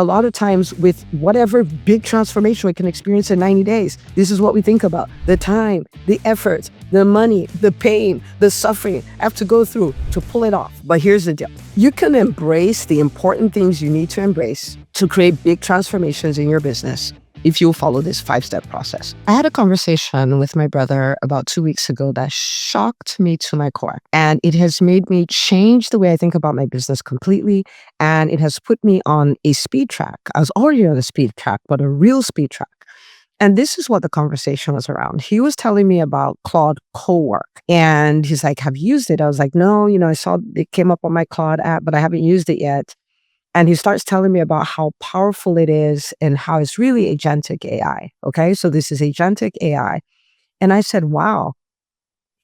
A lot of times with whatever big transformation we can experience in 90 days, this is what we think about: the time, the effort, the money, the pain, the suffering I have to go through to pull it off. But here's the deal. You can embrace the important things you need to embrace to create big transformations in your business if you follow this 5-step process. I had a conversation with my brother about 2 weeks ago that shocked me to my core. And it has made me change the way I think about my business completely. And it has put me on a speed track. I was already on a speed track, but a real speed track. And this is what the conversation was around. He was telling me about Claude Cowork. And he's like, have you used it? I was like, no, I saw it came up on my Claude app, but I haven't used it yet. And he starts telling me about how powerful it is and how it's really agentic AI. Okay. So this is agentic AI. And I said, wow,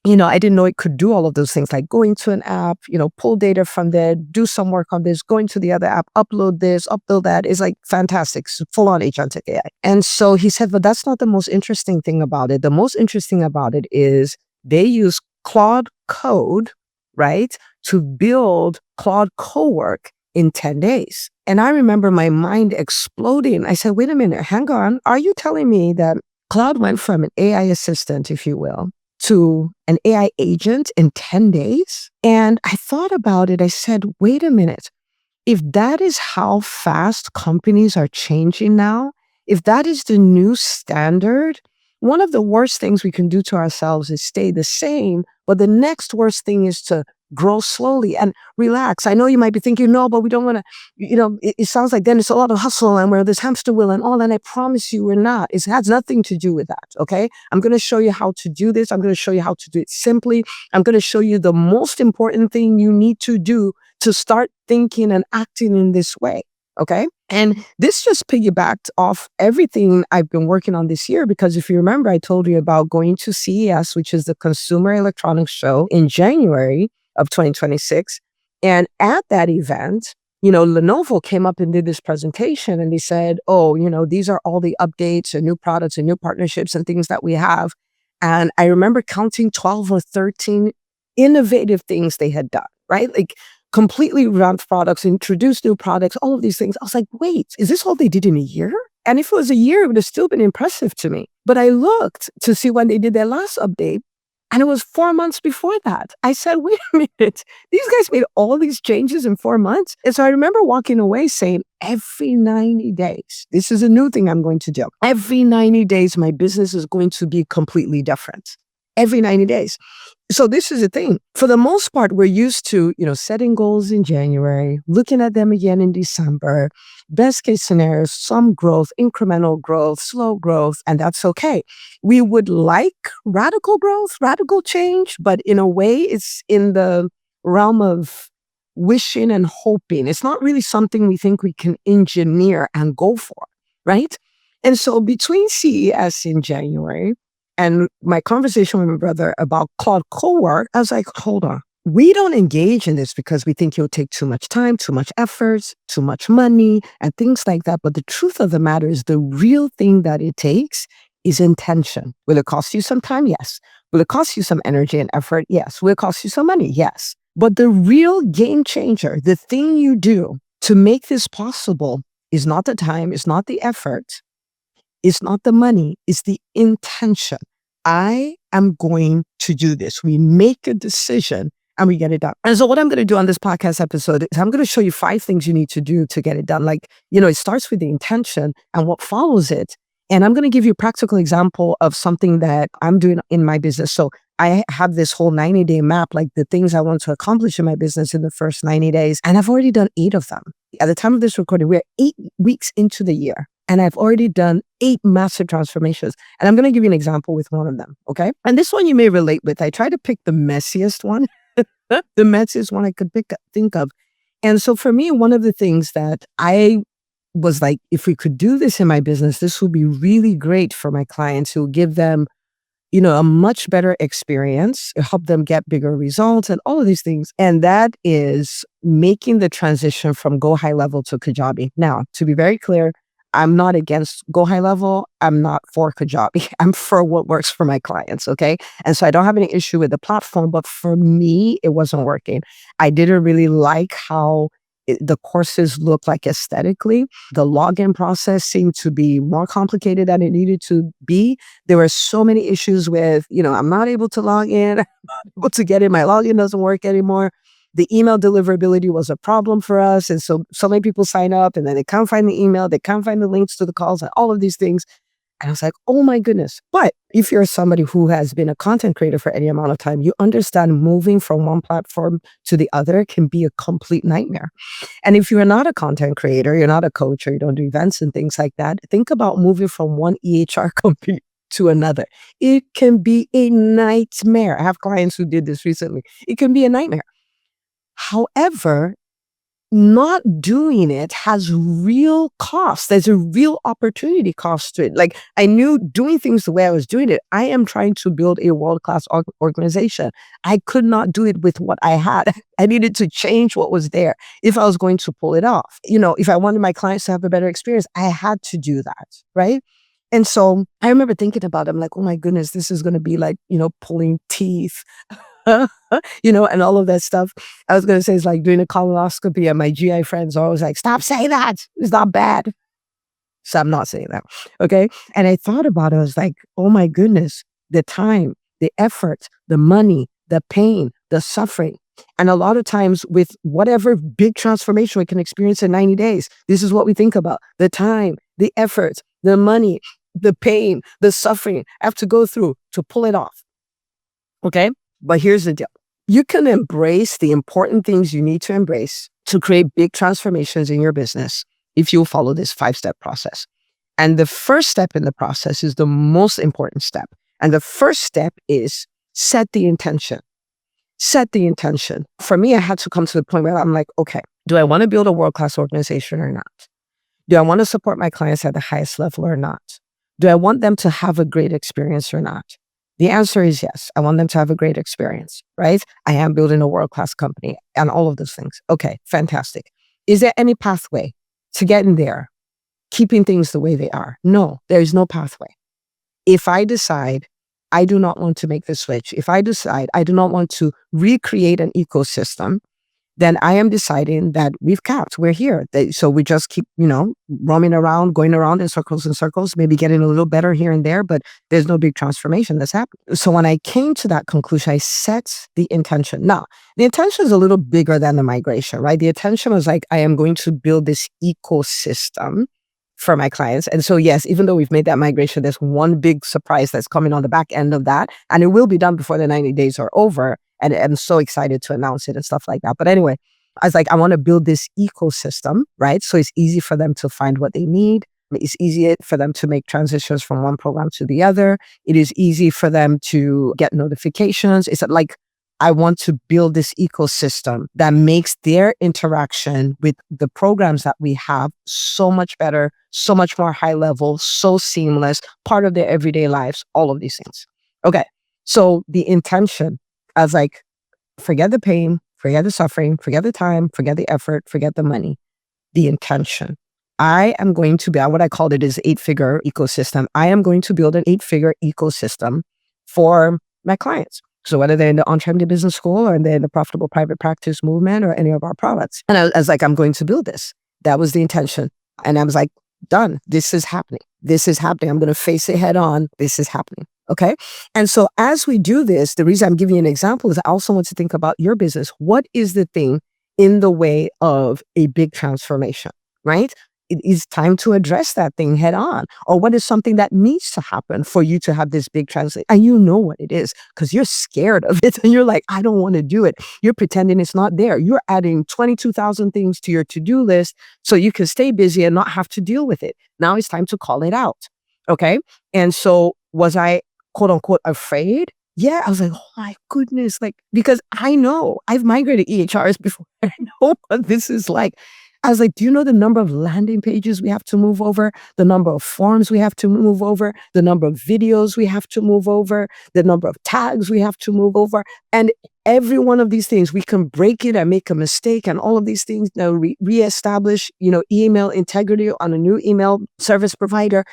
I didn't know it could do all of those things, like go into an app, pull data from there, do some work on this, go into the other app, upload this, upload that. It's like fantastic, full on agentic AI. And so he said, but that's not the most interesting thing about it. The most interesting about it is they use Claude code, right, to build Claude Cowork in 10 days. And I remember my mind exploding. I said, wait a minute, hang on. Are you telling me that Claude went from an AI assistant, if you will, to an AI agent in 10 days? And I thought about it. I said, wait a minute. If that is how fast companies are changing now, if that is the new standard, one of the worst things we can do to ourselves is stay the same. But the next worst thing is to grow slowly and relax. I know you might be thinking, no, but we don't want to, it sounds like then it's a lot of hustle and we're this hamster wheel and all. And I promise you we're not. It has nothing to do with that. Okay. I'm going to show you how to do this. I'm going to show you how to do it simply. I'm going to show you the most important thing you need to do to start thinking and acting in this way. Okay. And this just piggybacked off everything I've been working on this year, because if you remember, I told you about going to CES, which is the Consumer Electronics Show, in January of 2026. And at that event, Lenovo came up and did this presentation and they said, oh, these are all the updates and new products and new partnerships and things that we have. And I remember counting 12 or 13 innovative things they had done, right? Like completely revamped products, introduced new products, all of these things. I was like, wait, is this all they did in a year? And if it was a year, it would have still been impressive to me. But I looked to see when they did their last update, and it was 4 months before that. I said, wait a minute, these guys made all these changes in 4 months. And so I remember walking away saying, every 90 days, this is a new thing I'm going to do. Every 90 days, my business is going to be completely different. Every 90 days. So this is the thing. For the most part, we're used to, setting goals in January, looking at them again in December, best case scenarios, some growth, incremental growth, slow growth, and that's okay. We would like radical growth, radical change, but in a way, it's in the realm of wishing and hoping. It's not really something we think we can engineer and go for, right? And so between CES in January and my conversation with my brother about Claude Cowork, I was like, hold on. We don't engage in this because we think it'll take too much time, too much effort, too much money, and things like that. But the truth of the matter is the real thing that it takes is intention. Will it cost you some time? Yes. Will it cost you some energy and effort? Yes. Will it cost you some money? Yes. But the real game changer, the thing you do to make this possible, is not the time, it's not the effort, it's not the money, it's the intention. I am going to do this. We make a decision and we get it done. And so what I'm going to do on this podcast episode is I'm going to show you 5 things you need to do to get it done. Like, it starts with the intention and what follows it. And I'm going to give you a practical example of something that I'm doing in my business. So I have this whole 90-day map, like the things I want to accomplish in my business in the first 90 days. And I've already done 8 of them. At the time of this recording, we're 8 weeks into the year. And I've already done 8 massive transformations. And I'm going to give you an example with one of them, okay? And this one you may relate with. I tried to pick the messiest one, the messiest one I could think of. And so for me, one of the things that I was like, if we could do this in my business, this would be really great for my clients. It will give them, a much better experience, help them get bigger results and all of these things. And that is making the transition from GoHighLevel to Kajabi. Now, to be very clear, I'm not against GoHighLevel. I'm not for Kajabi. I'm for what works for my clients, okay? And so I don't have any issue with the platform, but for me, it wasn't working. I didn't really like how The courses look like aesthetically. The login process seemed to be more complicated than it needed to be. There were so many issues with, I'm not able to log in, I'm not able to get in, my login doesn't work anymore. The email deliverability was a problem for us. And so many people sign up and then they can't find the email, they can't find the links to the calls and all of these things. And I was like, oh my goodness. But if you're somebody who has been a content creator for any amount of time, you understand moving from one platform to the other can be a complete nightmare. And if you're not a content creator, you're not a coach, or you don't do events and things like that, think about moving from one EHR company to another. It can be a nightmare. I have clients who did this recently. It can be a nightmare. However, not doing it has real cost. There's a real opportunity cost to it. Like, I knew doing things the way I was doing it, I am trying to build a world-class organization. I could not do it with what I had. I needed to change what was there if I was going to pull it off. If I wanted my clients to have a better experience, I had to do that, right? And so I remember thinking about it. I'm like, oh my goodness, this is going to be like, pulling teeth. And all of that stuff. I was going to say it's like doing a colonoscopy, and my GI friends are always like, stop saying that. It's not bad. So I'm not saying that. Okay. And I thought about it. I was like, oh my goodness, the time, the effort, the money, the pain, the suffering. And a lot of times with whatever big transformation we can experience in 90 days, this is what we think about: the time, the effort, the money, the pain, the suffering I have to go through to pull it off. Okay. But here's the deal. You can embrace the important things you need to embrace to create big transformations in your business if you follow this 5-step process. And the first step in the process is the most important step. And the first step is set the intention. Set the intention. For me, I had to come to the point where I'm like, okay, do I want to build a world-class organization or not? Do I want to support my clients at the highest level or not? Do I want them to have a great experience or not? The answer is yes. I want them to have a great experience, right? I am building a world-class company and all of those things. Okay, fantastic. Is there any pathway to getting there, keeping things the way they are? No, there is no pathway. If I decide I do not want to make the switch, if I decide I do not want to recreate an ecosystem, then I am deciding that we've capped. We're here. So we just keep, roaming around, going around in circles and circles, maybe getting a little better here and there, but there's no big transformation that's happening. So when I came to that conclusion, I set the intention. Now, the intention is a little bigger than the migration, right? The intention was like, I am going to build this ecosystem for my clients. And so, yes, even though we've made that migration, there's one big surprise that's coming on the back end of that. And it will be done before the 90 days are over. And I'm so excited to announce it and stuff like that. But anyway, I was like, I want to build this ecosystem, right? So it's easy for them to find what they need. It's easy for them to make transitions from one program to the other. It is easy for them to get notifications. It's like, I want to build this ecosystem that makes their interaction with the programs that we have so much better, so much more high level, so seamless, part of their everyday lives, all of these things. Okay. So the intention, I was like, forget the pain, forget the suffering, forget the time, forget the effort, forget the money. The intention. I am going to build what I called it is 8-figure ecosystem. I am going to build an 8-figure ecosystem for my clients. So whether they're in the EntreMD business school or they're in the profitable private practice movement or any of our products. And I was like, I'm going to build this. That was the intention. And I was like, done. This is happening. This is happening. I'm going to face it head on. This is happening. Okay. And so as we do this, the reason I'm giving you an example is I also want to think about your business. What is the thing in the way of a big transformation, right? It is time to address that thing head on. Or what is something that needs to happen for you to have this big translation? And you know what it is because you're scared of it and you're like, I don't want to do it. You're pretending it's not there. You're adding 22,000 things to your to-do list so you can stay busy and not have to deal with it. Now it's time to call it out. Okay. And so was I quote unquote afraid? Yeah. I was like, oh my goodness. Like, because I know I've migrated EHRs before. I know what this is like. I was like, do you know the number of landing pages we have to move over, the number of forms we have to move over, the number of videos we have to move over, the number of tags we have to move over? And every one of these things, we can break it and make a mistake and all of these things, reestablish, email integrity on a new email service provider.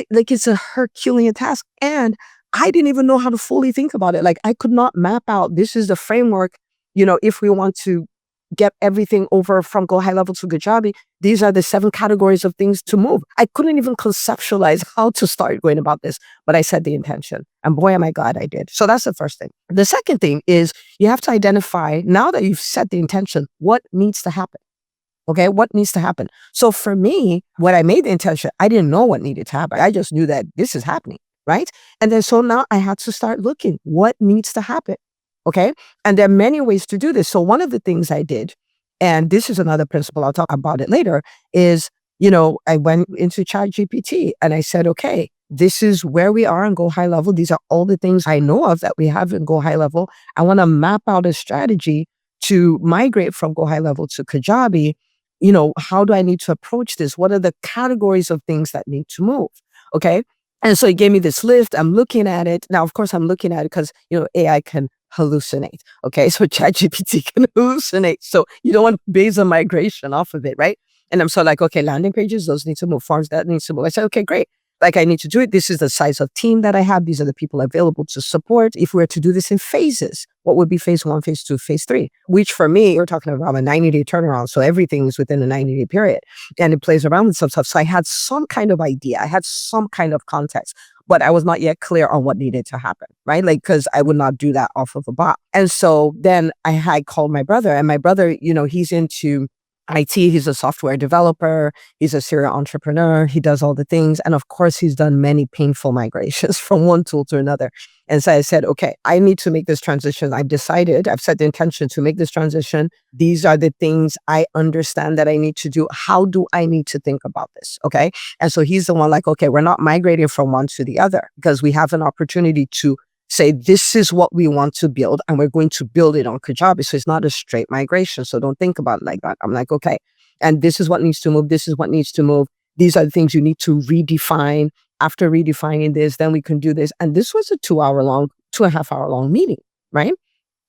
Like it's a Herculean task. And I didn't even know how to fully think about it. Like I could not map out, this is the framework, if we want to get everything over from GoHighLevel to Kajabi, these are the 7 categories of things to move. I couldn't even conceptualize how to start going about this, but I set the intention. And boy, am I glad I did. So that's the first thing. The second thing is you have to identify, now that you've set the intention, what needs to happen. Okay, what needs to happen? So for me, when I made the intention, I didn't know what needed to happen. I just knew that this is happening, right? And then so now I had to start looking, what needs to happen? Okay, and there are many ways to do this. So one of the things I did, and this is another principle, I'll talk about it later, is, I went into ChatGPT and I said, okay, this is where we are in GoHighLevel. These are all the things I know of that we have in GoHighLevel. I want to map out a strategy to migrate from GoHighLevel to Kajabi. How do I need to approach this? What are the categories of things that need to move? Okay. And so he gave me this list. I'm looking at it. Now, of course, I'm looking at it because, AI can hallucinate. Okay. So ChatGPT can hallucinate. So you don't want to base a migration off of it, right? And I'm so like, okay, landing pages, those need to move. Forms, that needs to move. I said, okay, great. Like I need to do it. This is the size of team that I have. These are the people available to support. If we were to do this in phases, what would be phase 1, phase 2, phase 3? Which for me, we're talking about a 90-day turnaround. So everything is within a 90-day period and it plays around with some stuff. So I had some kind of idea. I had some kind of context, but I was not yet clear on what needed to happen, right? Like, because I would not do that off of a bot. And so then I had called my brother, and my brother, he's into IT. He's a software developer. He's a serial entrepreneur. He does all the things. And of course, he's done many painful migrations from one tool to another. And so I said, okay, I need to make this transition. I've set the intention to make this transition. These are the things I understand that I need to do. How do I need to think about this? Okay. And so he's the one like, okay, we're not migrating from one to the other because we have an opportunity to say, this is what we want to build, and we're going to build it on Kajabi. So it's not a straight migration. So don't think about it like that. I'm like, okay, and this is what needs to move. This is what needs to move. These are the things you need to redefine. After redefining this, then we can do this. And this was a 2.5 hour long meeting, right?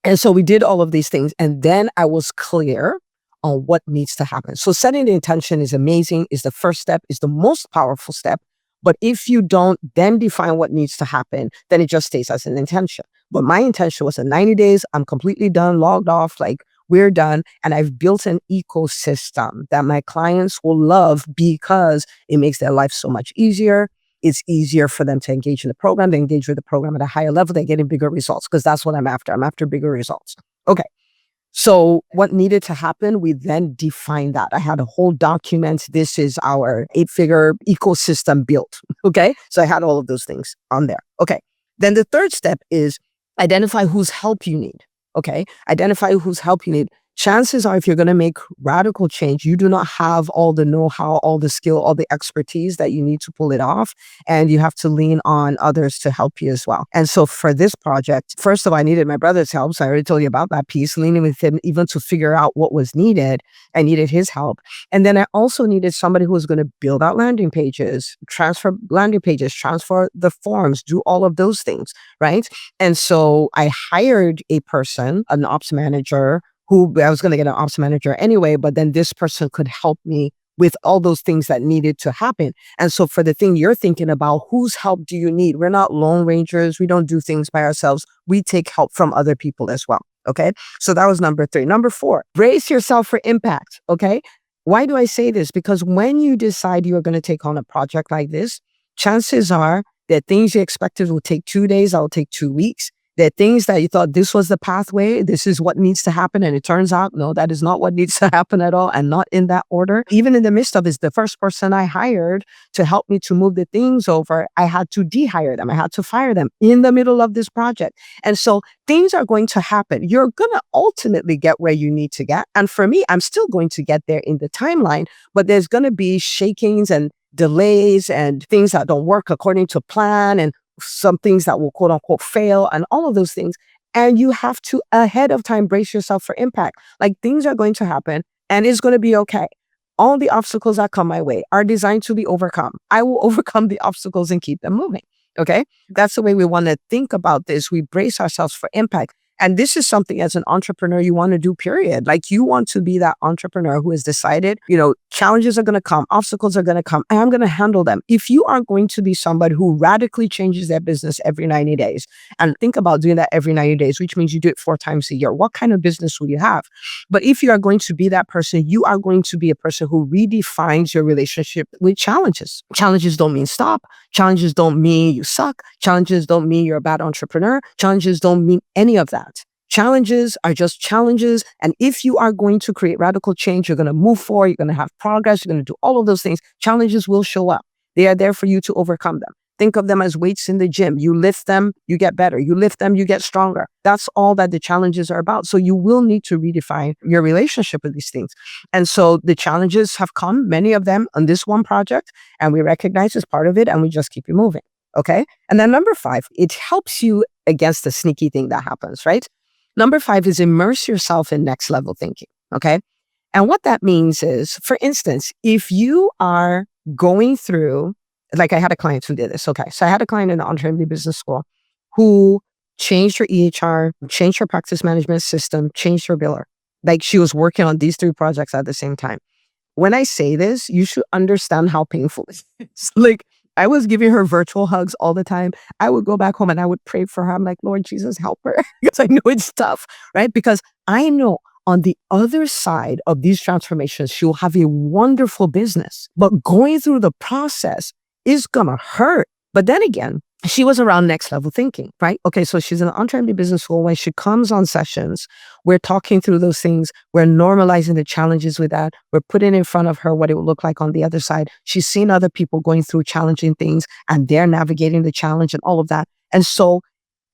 And so we did all of these things. And then I was clear on what needs to happen. So setting the intention is amazing, is the first step, is the most powerful step. But if you don't then define what needs to happen, then it just stays as an intention. But my intention was in 90 days, I'm completely done, logged off, like we're done. And I've built an ecosystem that my clients will love because it makes their life so much easier. It's easier for them to engage in the program. They engage with the program at a higher level. They're getting bigger results because that's what I'm after. I'm after bigger results. Okay. So what needed to happen, we then defined that. I had a whole document. This is our 8-figure ecosystem built. Okay. So I had all of those things on there. Okay. Then the third step is identify whose help you need. Okay. Identify whose help you need. Chances are, if you're going to make radical change, you do not have all the know-how, all the skill, all the expertise that you need to pull it off. And you have to lean on others to help you as well. And so for this project, first of all, I needed my brother's help. So I already told you about that piece, leaning with him even to figure out what was needed. I needed his help. And then I also needed somebody who was going to build out landing pages, transfer the forms, do all of those things, right? And so I hired a person, an ops manager, who I was going to get an ops manager anyway, but then this person could help me with all those things that needed to happen. And so for the thing you're thinking about, whose help do you need? We're not lone rangers. We don't do things by ourselves. We take help from other people as well. Okay. So that was number 3. Number 4, brace yourself for impact. Okay. Why do I say this? Because when you decide you are going to take on a project like this, chances are that things you expected will take 2 days, that will take 2 weeks. There are things that you thought this was the pathway, this is what needs to happen. And it turns out, no, that is not what needs to happen at all, and not in that order. Even in the midst of this, the first person I hired to help me to move the things over, I had to de-hire them. I had to fire them in the middle of this project. And so things are going to happen. You're going to ultimately get where you need to get. And for me, I'm still going to get there in the timeline, but there's going to be shakings and delays and things that don't work according to plan, and some things that will quote unquote fail, and all of those things. And you have to ahead of time brace yourself for impact. Like, things are going to happen and it's going to be okay. All the obstacles that come my way are designed to be overcome. I will overcome the obstacles and keep them moving. Okay. That's the way we want to think about this. We brace ourselves for impact. And this is something as an entrepreneur you want to do, period. Like you want to be that entrepreneur who has decided, challenges are going to come, obstacles are going to come, and I'm going to handle them. If you are going to be somebody who radically changes their business every 90 days, and think about doing that every 90 days, which means you do it 4 times a year, what kind of business will you have? But if you are going to be that person, you are going to be a person who redefines your relationship with challenges. Challenges don't mean stop. Challenges don't mean you suck. Challenges don't mean you're a bad entrepreneur. Challenges don't mean any of that. Challenges are just challenges. And if you are going to create radical change, you're going to move forward, you're going to have progress, you're going to do all of those things. Challenges will show up. They are there for you to overcome them. Think of them as weights in the gym. You lift them, you get better. You lift them, you get stronger. That's all that the challenges are about. So you will need to redefine your relationship with these things. And so the challenges have come, many of them on this one project, and we recognize as part of it, and we just keep you moving. Okay. And then number 5, it helps you against the sneaky thing that happens, right? Number 5 is immerse yourself in next level thinking. Okay. And what that means is, for instance, if you are going through, like I had a client who did this. Okay. So I had a client in the EntreMD business school who changed her EHR, changed her practice management system, changed her biller. Like she was working on these 3 projects at the same time. When I say this, you should understand how painful it is. Like I was giving her virtual hugs all the time. I would go back home and I would pray for her. I'm like, Lord Jesus, help her. Because I know it's tough, right? Because I know on the other side of these transformations, she'll have a wonderful business. But going through the process is gonna hurt. But then again, she was around next level thinking, right? Okay, so she's in the EntreMD business school. When she comes on sessions, we're talking through those things. We're normalizing the challenges with that. We're putting in front of her what it would look like on the other side. She's seen other people going through challenging things and they're navigating the challenge and all of that. And so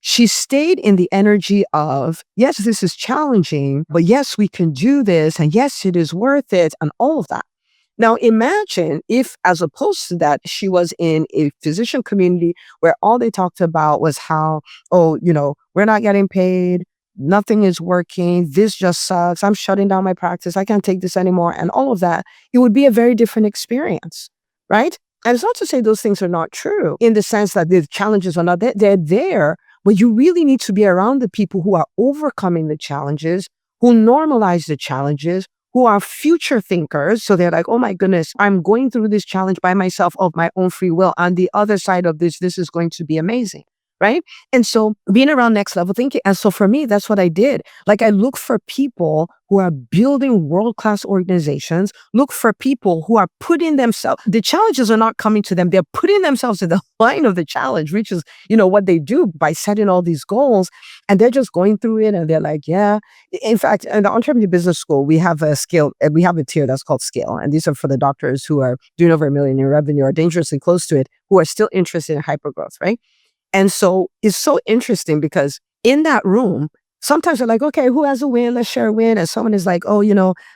she stayed in the energy of, yes, this is challenging, but yes, we can do this. And yes, it is worth it and all of that. Now, imagine if, as opposed to that, she was in a physician community where all they talked about was how, we're not getting paid, nothing is working, this just sucks, I'm shutting down my practice, I can't take this anymore, and all of that. It would be a very different experience, right? And it's not to say those things are not true in the sense that the challenges are not there, they're there, but you really need to be around the people who are overcoming the challenges, who normalize the challenges, who are future thinkers. So they're like, oh my goodness, I'm going through this challenge by myself of my own free will. On the other side of this is going to be amazing. Right? And so being around next level thinking. And so for me, that's what I did. Like I look for people who are building world-class organizations, look for people who are putting themselves, the challenges are not coming to them. They're putting themselves in the line of the challenge, which is, what they do by setting all these goals. And they're just going through it. And they're like, yeah. In fact, in the EntreMD business school, we have a scale, we have a tier that's called scale. And these are for the doctors who are doing over $1 million in revenue or dangerously close to it, who are still interested in hypergrowth, right? And so it's so interesting because in that room, sometimes they're like, okay, who has a win? Let's share a win. And someone is like, oh,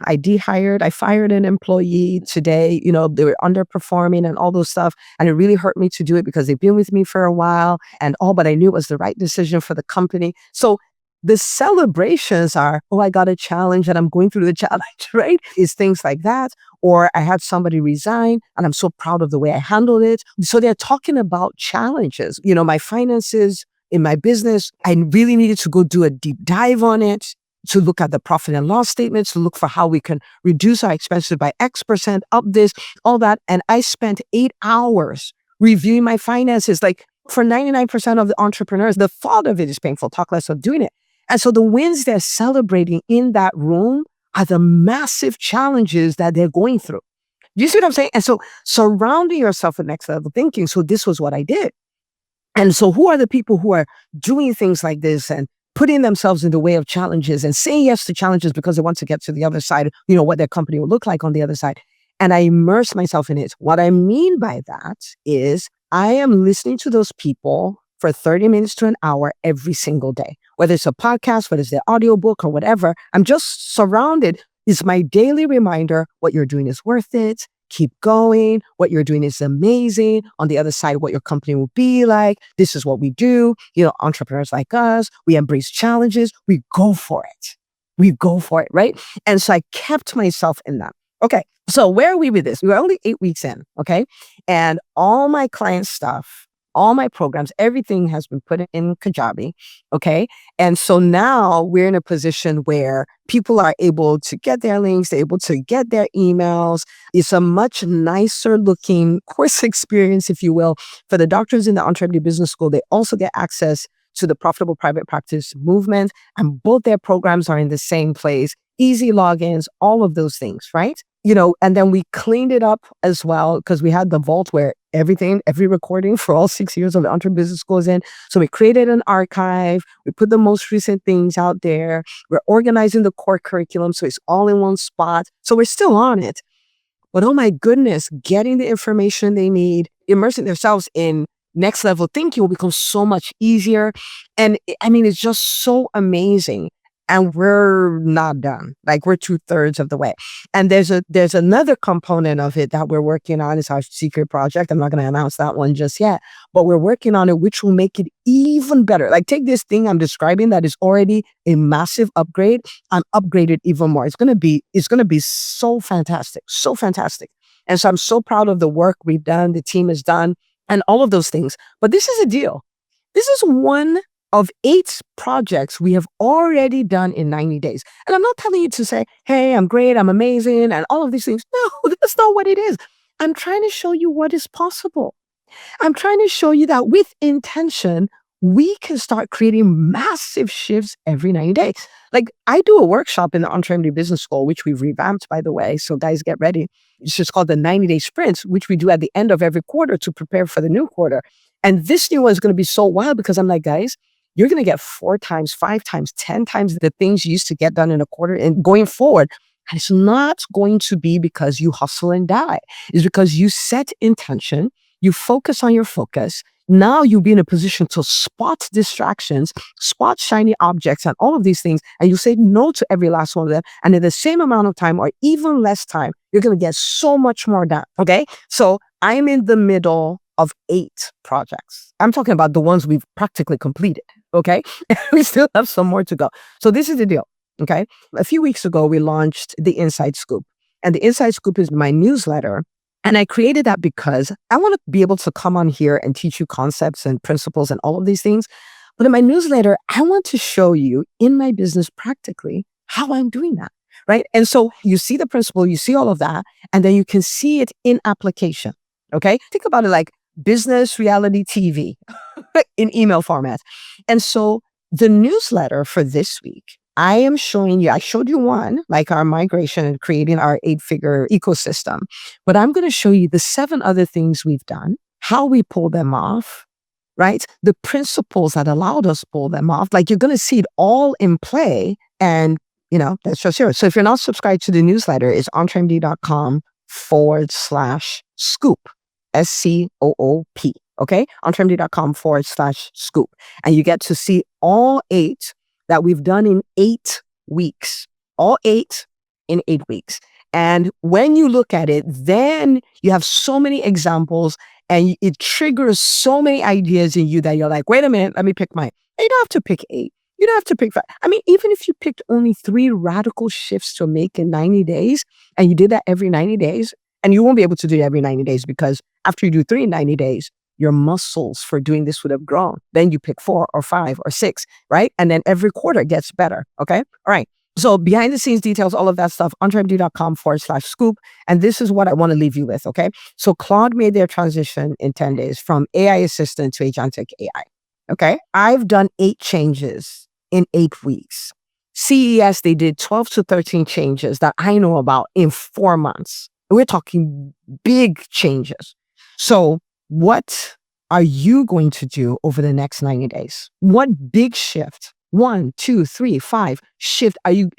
I fired an employee today. They were underperforming and all those stuff. And it really hurt me to do it because they've been with me for a while and all, but I knew it was the right decision for the company. So the celebrations are, oh, I got a challenge and I'm going through the challenge, right? It's things like that. Or I had somebody resign and I'm so proud of the way I handled it. So they're talking about challenges. My finances in my business, I really needed to go do a deep dive on it, to look at the profit and loss statements, to look for how we can reduce our expenses by X%, up this, all that. And I spent 8 hours reviewing my finances. Like for 99% of the entrepreneurs, the thought of it is painful. Talk less of doing it. And so the wins they're celebrating in that room are the massive challenges that they're going through. Do you see what I'm saying? And so surrounding yourself with next level thinking. So this was what I did. And so who are the people who are doing things like this and putting themselves in the way of challenges and saying yes to challenges because they want to get to the other side, what their company will look like on the other side. And I immerse myself in it. What I mean by that is I am listening to those people for 30 minutes to an hour every single day. Whether it's a podcast, whether it's the audiobook or whatever, I'm just surrounded. It's my daily reminder, what you're doing is worth it. Keep going. What you're doing is amazing. On the other side, what your company will be like. This is what we do. Entrepreneurs like us, we embrace challenges. We go for it. We go for it, right? And so I kept myself in that. Okay. So where are we with this? We were only 8 weeks in. Okay. And all my client stuff all my programs, everything has been put in Kajabi. Okay. And so now we're in a position where people are able to get their links, they're able to get their emails. It's a much nicer looking course experience, if you will. For the doctors in the EntreMD Business School, they also get access to the Profitable Private Practice movement, and both their programs are in the same place. Easy logins, all of those things, right? And then we cleaned it up as well because we had the vault where every recording for all 6 years of the Entre Business School is in. So we created an archive. We put the most recent things out there. We're organizing the core curriculum so it's all in one spot. So we're still on it. But oh my goodness, getting the information they need, immersing themselves in next level thinking will become so much easier. And I mean, it's just so amazing. And we're not done. Like, we're 2/3 of the way. And there's another component of it that we're working on. It's our secret project. I'm not going to announce that one just yet, but we're working on it, which will make it even better. Like, take this thing I'm describing that is already a massive upgrade and upgrade it even more. It's going to be so fantastic, so fantastic. And so I'm so proud of the work we've done, the team has done, and all of those things. But this is a deal. This is one of 8 projects we have already done in 90 days. And I'm not telling you to say, hey, I'm great, I'm amazing, and all of these things. No, that's not what it is. I'm trying to show you what is possible. I'm trying to show you that with intention, we can start creating massive shifts every 90 days. Like, I do a workshop in the EntreMD Business School, which we've revamped, by the way. So guys, get ready. It's just called the 90-day sprints, which we do at the end of every quarter to prepare for the new quarter. And this new one is going to be so wild because I'm like, guys, you're going to get 4 times, 5 times, 10 times the things you used to get done in a quarter and going forward. And it's not going to be because you hustle and die. It's because you set intention, you focus on your focus. Now you'll be in a position to spot distractions, spot shiny objects and all of these things. And you say no to every last one of them. And in the same amount of time or even less time, you're going to get so much more done. Okay. So I'm in the middle of 8 projects. I'm talking about the ones we've practically completed. Okay. We still have some more to go. So this is the deal. Okay. A few weeks ago, we launched the Inside Scoop. And the Inside Scoop is my newsletter. And I created that because I want to be able to come on here and teach you concepts and principles and all of these things. But in my newsletter, I want to show you in my business practically how I'm doing that. Right. And so you see the principle, you see all of that, and then you can see it in application. Okay. Think about it like business reality TV in email format. And so the newsletter for this week, I showed you one, like our migration and creating our 8-figure ecosystem, but I'm going to show you the 7 other things we've done, how we pull them off, right? The principles that allowed us to pull them off. Like, you're going to see it all in play. And, that's just yours. So if you're not subscribed to the newsletter, it's entremd.com/scoop, SCOOP. Okay. entremd.com/scoop. And you get to see all 8 that we've done in 8 weeks, all 8 in 8 weeks. And when you look at it, then you have so many examples and it triggers so many ideas in you that you're like, wait a minute, let me pick mine. And you don't have to pick 8. You don't have to pick 5. I mean, even if you picked only 3 radical shifts to make in 90 days and you did that every 90 days, and you won't be able to do it every 90 days because after you do 3 in 90 days, your muscles for doing this would have grown. Then you pick 4 or 5 or 6, right? And then every quarter gets better. Okay. All right. So behind the scenes details, all of that stuff, entremd.com/scoop. And this is what I want to leave you with. Okay. So Claude made their transition in 10 days from AI assistant to agentic AI. Okay. I've done 8 changes in 8 weeks. CES, they did 12 to 13 changes that I know about in 4 months. We're talking big changes. So what are you going to do over the next 90 days? What big shift, 1, 2, 3, 5 shift are you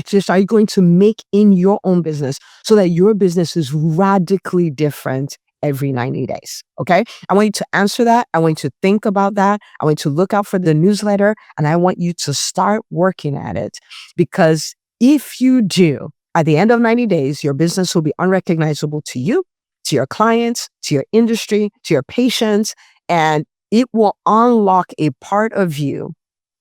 going to make in your own business so that your business is radically different every 90 days? Okay. I want you to answer that. I want you to think about that. I want you to look out for the newsletter and I want you to start working at it, because if you do, at the end of 90 days, your business will be unrecognizable to you, to your clients, to your industry, to your patients, and it will unlock a part of you,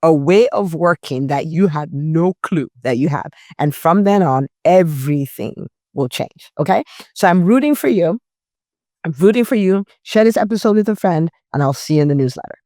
a way of working that you had no clue that you have. And from then on, everything will change. Okay. So I'm rooting for you. I'm rooting for you. Share this episode with a friend, and I'll see you in the newsletter.